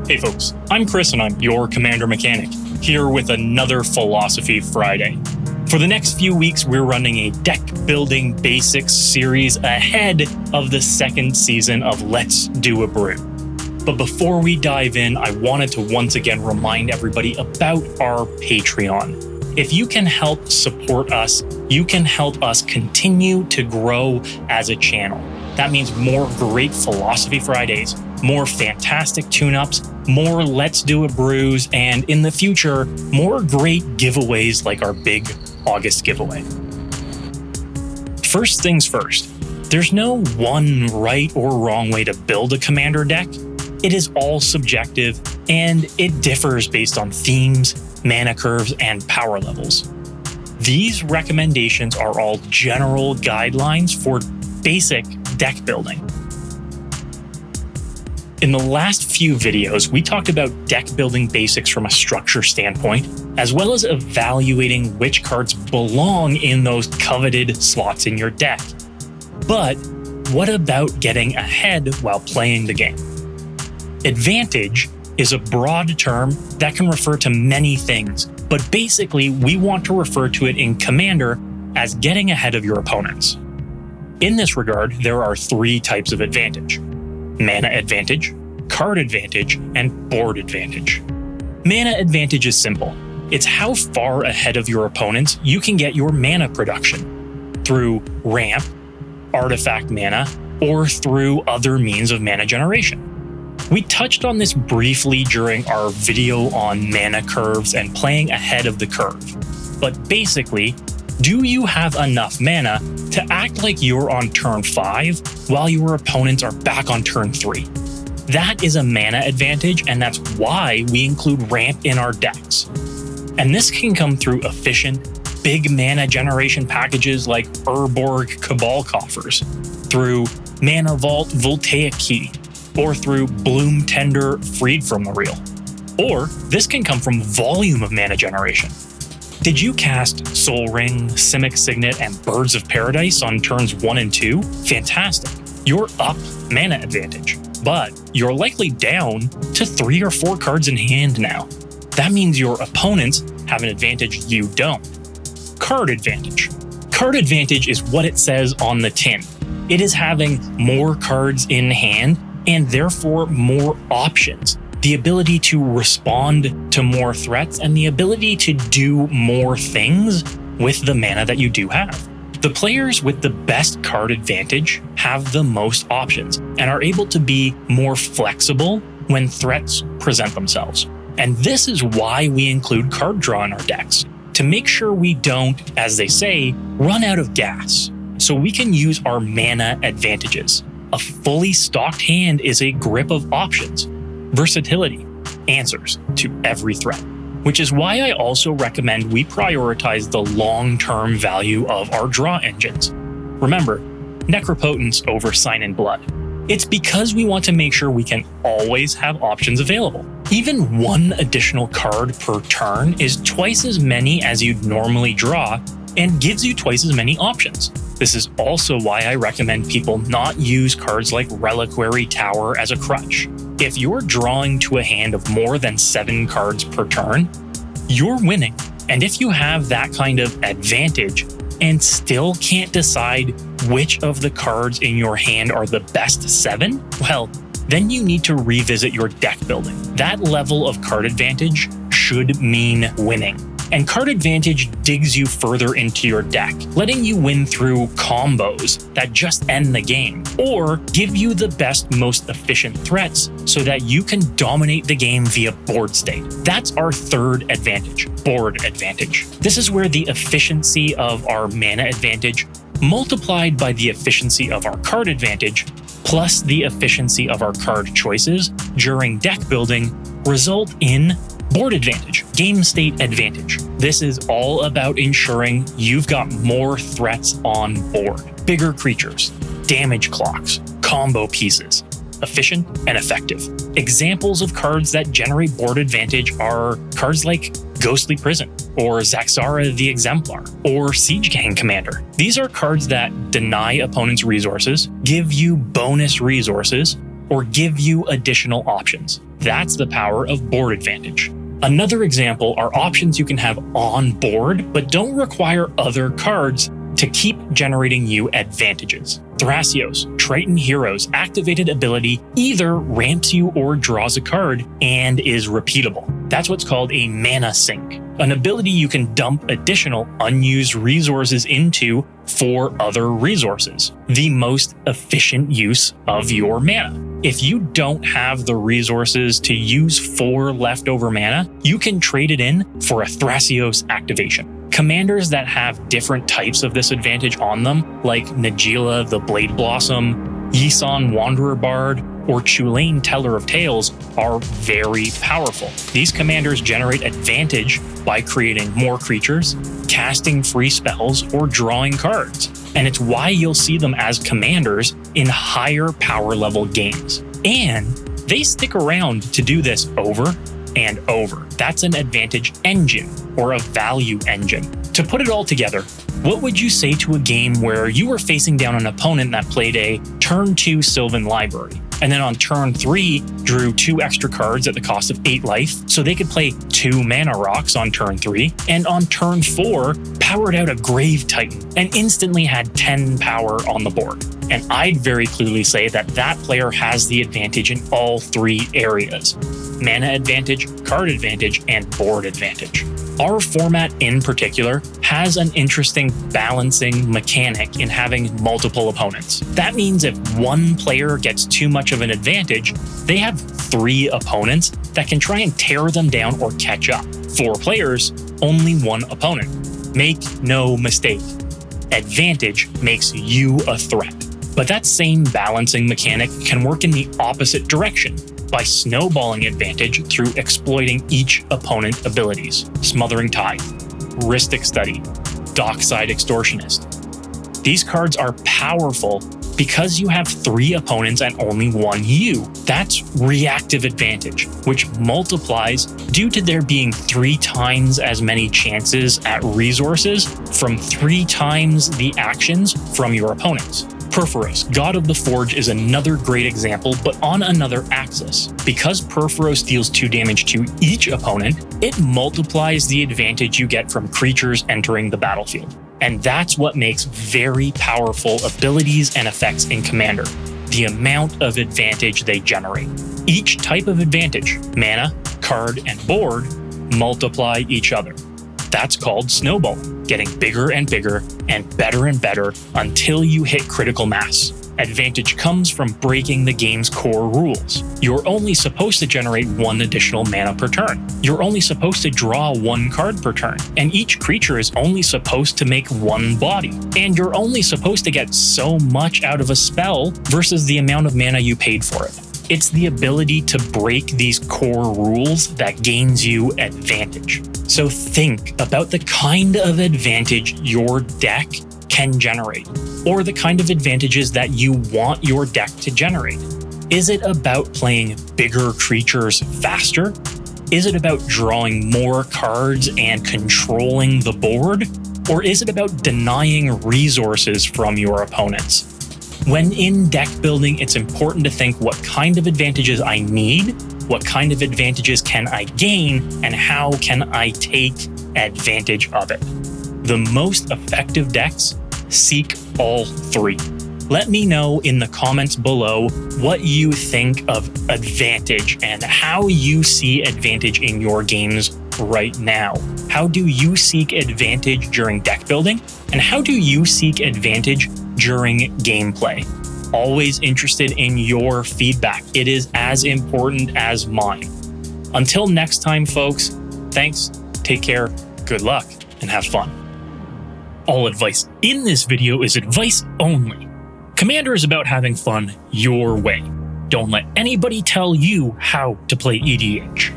Hey folks, I'm Chris and I'm your Commander Mechanic, here with another Philosophy Friday. For the next few weeks, we're running a deck building basics series ahead of the second season of Let's Do a Brew. But before we dive in, I wanted to once again remind everybody about our Patreon. If you can help support us, you can help us continue to grow as a channel. That means more great Philosophy Fridays, more fantastic tune-ups, more Let's Do a Brews, and in the future, more great giveaways like our big August giveaway. First things first, there's no one right or wrong way to build a commander deck. It is all subjective, and it differs based on themes, mana curves, and power levels. These recommendations are all general guidelines for basic deck building. In the last few videos, we talked about deck building basics from a structure standpoint, as well as evaluating which cards belong in those coveted slots in your deck. But what about getting ahead while playing the game? Advantage is a broad term that can refer to many things, but basically we want to refer to it in Commander as getting ahead of your opponents. In this regard, there are three types of advantage: mana advantage, card advantage, and board advantage. Mana advantage is simple. It's how far ahead of your opponents you can get your mana production through ramp, artifact mana, or through other means of mana generation. We touched on this briefly during our video on mana curves and playing ahead of the curve. But basically, do you have enough mana to act like you're on turn 5 while your opponents are back on turn 3? That is a mana advantage, and that's why we include ramp in our decks. And this can come through efficient, big mana generation packages like Urborg Cabal Coffers, through Mana Vault Voltaic Key, or through Bloom Tender Freed from the Reel. Or this can come from volume of mana generation. Did you cast Soul Ring, Simic Signet, and Birds of Paradise on turns 1 and 2? Fantastic. You're up mana advantage, but you're likely down to 3 or 4 cards in hand now. That means your opponents have an advantage you don't. Card advantage. Card advantage is what it says on the tin. It is having more cards in hand and therefore more options. The ability to respond to more threats, and the ability to do more things with the mana that you do have. The players with the best card advantage have the most options and are able to be more flexible when threats present themselves. And this is why we include card draw in our decks, to make sure we don't, as they say, run out of gas, so we can use our mana advantages. A fully stocked hand is a grip of options, versatility, answers to every threat, which is why I also recommend we prioritize the long-term value of our draw engines. Remember, Necropotence over Sign in Blood. It's because we want to make sure we can always have options available. Even one additional card per turn is twice as many as you'd normally draw and gives you twice as many options. This is also why I recommend people not use cards like Reliquary Tower as a crutch. If you're drawing to a hand of more than 7 cards per turn, you're winning. And if you have that kind of advantage and still can't decide which of the cards in your hand are the best 7, well, then you need to revisit your deck building. That level of card advantage should mean winning. And card advantage digs you further into your deck, letting you win through combos that just end the game, or give you the best, most efficient threats so that you can dominate the game via board state. That's our third advantage, board advantage. This is where the efficiency of our mana advantage multiplied by the efficiency of our card advantage plus the efficiency of our card choices during deck building result in board advantage, game state advantage. This is all about ensuring you've got more threats on board. Bigger creatures, damage clocks, combo pieces, efficient and effective. Examples of cards that generate board advantage are cards like Ghostly Prison, or Zaxara the Exemplar, or Siege Gang Commander. These are cards that deny opponents resources, give you bonus resources, or give you additional options. That's the power of board advantage. Another example are options you can have on board, but don't require other cards to keep generating you advantages. Thrasios, Triton Hero's activated ability either ramps you or draws a card and is repeatable. That's what's called a mana sink, an ability you can dump additional unused resources into for other resources, the most efficient use of your mana. If you don't have the resources to use 4 leftover mana, you can trade it in for a Thrasios activation. Commanders that have different types of this advantage on them, like Najeela the Blade Blossom, Yisan Wanderer Bard, or Chulainn Teller of Tales, are very powerful. These commanders generate advantage by creating more creatures, casting free spells, or drawing cards. And it's why you'll see them as commanders in higher power level games. And they stick around to do this over and over. That's an advantage engine, or a value engine. To put it all together, what would you say to a game where you were facing down an opponent that played a turn 2 Sylvan Library, and then on turn 3 drew 2 extra cards at the cost of 8 life, so they could play 2 mana rocks on turn 3, and on turn 4 powered out a Grave Titan and instantly had 10 power on the board? And I'd very clearly say that that player has the advantage in all 3 areas: mana advantage, card advantage, and board advantage. Our format in particular has an interesting balancing mechanic in having multiple opponents. That means if one player gets too much of an advantage, they have 3 opponents that can try and tear them down or catch up. 4 players, only 1 opponent. Make no mistake, advantage makes you a threat. But that same balancing mechanic can work in the opposite direction, by snowballing advantage through exploiting each opponent's abilities. Smothering Tide, Rhystic Study, Dockside Extortionist. These cards are powerful because you have 3 opponents and only 1 you. That's reactive advantage, which multiplies due to there being 3 times as many chances at resources from 3 times the actions from your opponents. Purphoros, God of the Forge, is another great example, but on another axis. Because Purphoros deals 2 damage to each opponent, it multiplies the advantage you get from creatures entering the battlefield. And that's what makes very powerful abilities and effects in Commander: the amount of advantage they generate. Each type of advantage, mana, card, and board, multiply each other. That's called snowballing, getting bigger and bigger and better until you hit critical mass. Advantage comes from breaking the game's core rules. You're only supposed to generate 1 additional mana per turn. You're only supposed to draw 1 card per turn. And each creature is only supposed to make 1 body. And you're only supposed to get so much out of a spell versus the amount of mana you paid for it. It's the ability to break these core rules that gains you advantage. So think about the kind of advantage your deck can generate, or the kind of advantages that you want your deck to generate. Is it about playing bigger creatures faster? Is it about drawing more cards and controlling the board? Or is it about denying resources from your opponents? When in deck building, it's important to think, what kind of advantages I need, what kind of advantages can I gain, and how can I take advantage of it? The most effective decks seek all 3. Let me know in the comments below what you think of advantage and how you see advantage in your games right now. How do you seek advantage during deck building? And how do you seek advantage during gameplay? Always interested in your feedback. It is as important as mine. Until next time, folks, thanks, take care, good luck, and have fun. All advice in this video is advice only. Commander is about having fun your way. Don't let anybody tell you how to play EDH.